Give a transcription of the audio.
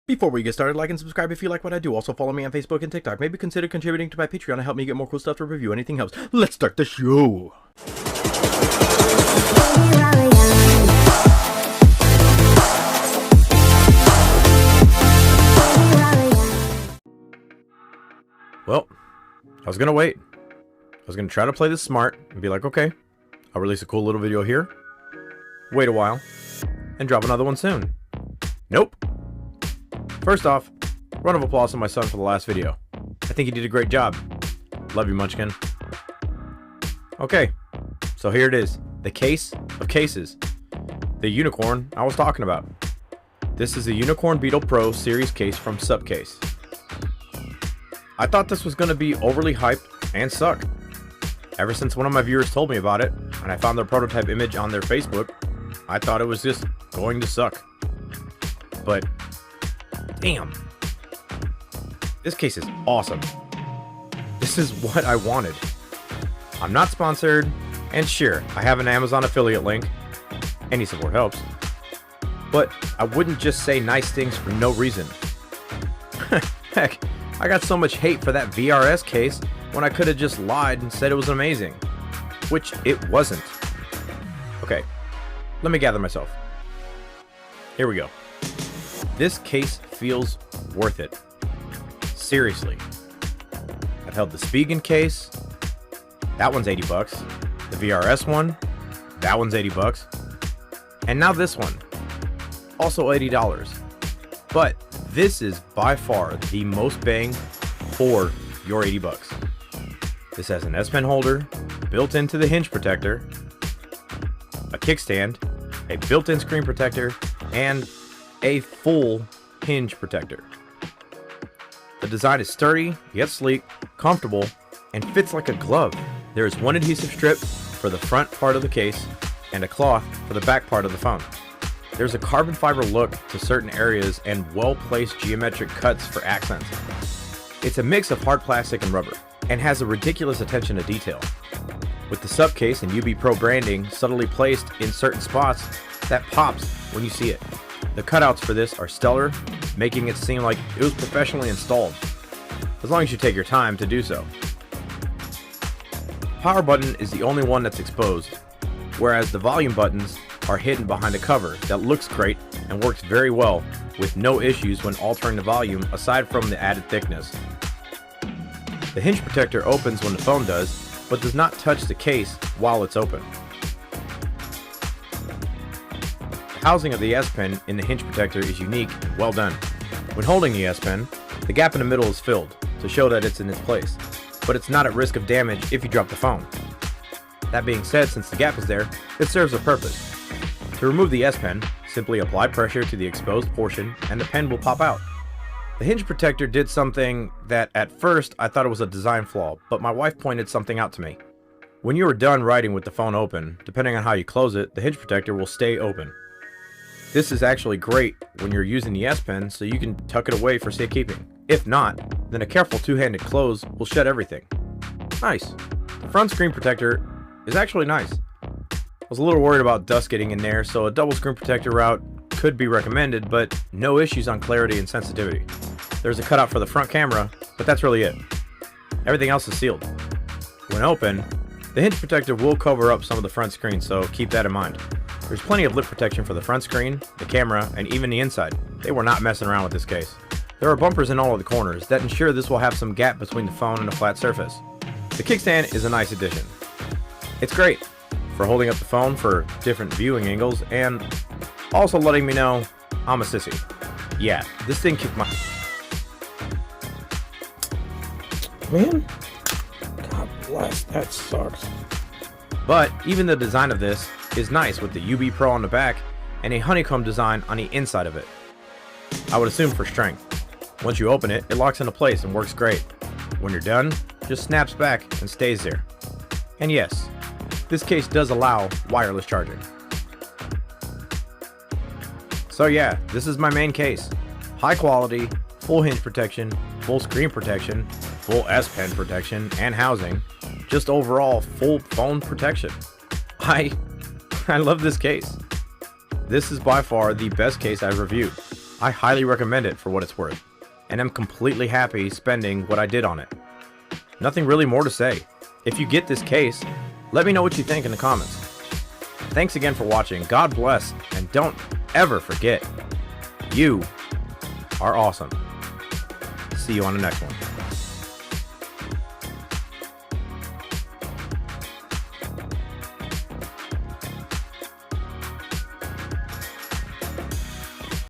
Before we get started, like and subscribe if you like what I do. Also follow me on Facebook and TikTok. Maybe consider contributing to my Patreon to help me get more cool stuff to review. Anything helps. Let's start the show. Well, I was gonna wait. I was gonna try to play this smart and be like, okay, I'll release a cool little video here, wait a while, and drop another one soon. Nope. First off, round of applause to my son for the last video. I think he did a great job. Love you, Munchkin. Okay, so here it is. The case of cases. The unicorn I was talking about. This is the Unicorn Beetle Pro Series Case from SUPCASE. I thought this was going to be overly hyped and suck. Ever since one of my viewers told me about it, and I found their prototype image on their Facebook, I thought it was just going to suck. But damn, this case is awesome. This is what I wanted. I'm not sponsored, and sure, I have an Amazon affiliate link. Any support helps. But I wouldn't just say nice things for no reason. Heck, I got so much hate for that VRS case when I could have just lied and said it was amazing. Which it wasn't. Okay, let me gather myself. Here we go. This case feels worth it. Seriously. I've held the Spigen case. That one's 80 bucks. The VRS one. That one's 80 bucks. And now this one. Also $80. But this is by far the most bang for your 80 bucks. This has an S Pen holder built into the hinge protector, a kickstand, a built-in screen protector, and a full hinge protector. The design is sturdy, yet sleek, comfortable, and fits like a glove. There is one adhesive strip for the front part of the case and a cloth for the back part of the phone. There's a carbon fiber look to certain areas and well-placed geometric cuts for accents. It's a mix of hard plastic and rubber, and has a ridiculous attention to detail. With the SUPCASE and UB Pro branding subtly placed in certain spots that pops when you see it. The cutouts for this are stellar, making it seem like it was professionally installed, as long as you take your time to do so. The power button is the only one that's exposed, whereas the volume buttons are hidden behind a cover that looks great and works very well with no issues when altering the volume aside from the added thickness. The hinge protector opens when the phone does, but does not touch the case while it's open. The housing of the S Pen in the hinge protector is unique and well done. When holding the S Pen, the gap in the middle is filled to show that it's in its place, but it's not at risk of damage if you drop the phone. That being said, since the gap is there, it serves a purpose. To remove the S Pen, simply apply pressure to the exposed portion and the pen will pop out. The hinge protector did something that at first I thought it was a design flaw, but my wife pointed something out to me. When you are done writing with the phone open, depending on how you close it, the hinge protector will stay open. This is actually great when you're using the S Pen so you can tuck it away for safekeeping. If not, then a careful two-handed close will shut everything. Nice. The front screen protector is actually nice. I was a little worried about dust getting in there, so a double screen protector route could be recommended, but no issues on clarity and sensitivity. There's a cutout for the front camera, but that's really it. Everything else is sealed. When open, the hinge protector will cover up some of the front screen, so keep that in mind. There's plenty of lip protection for the front screen, the camera, and even the inside. They were not messing around with this case. There are bumpers in all of the corners that ensure this will have some gap between the phone and a flat surface. The kickstand is a nice addition. It's great for holding up the phone for different viewing angles and also letting me know I'm a sissy. Yeah, this thing kicked my... Man, God bless, that sucks. But even the design of this is nice with the UB Pro on the back and a honeycomb design on the inside of it. I would assume for strength. Once you open it, it locks into place and works great. When you're done, just snaps back and stays there. And yes, this case does allow wireless charging. So yeah, this is my main case. High quality, full hinge protection, full screen protection, full S Pen protection and housing, just overall full phone protection. I love this case. This is by far the best case I've reviewed. I highly recommend it for what it's worth, and I'm completely happy spending what I did on it. Nothing really more to say. If you get this case, let me know what you think in the comments. Thanks again for watching, God bless, and don't ever forget, you are awesome. See you on the next one.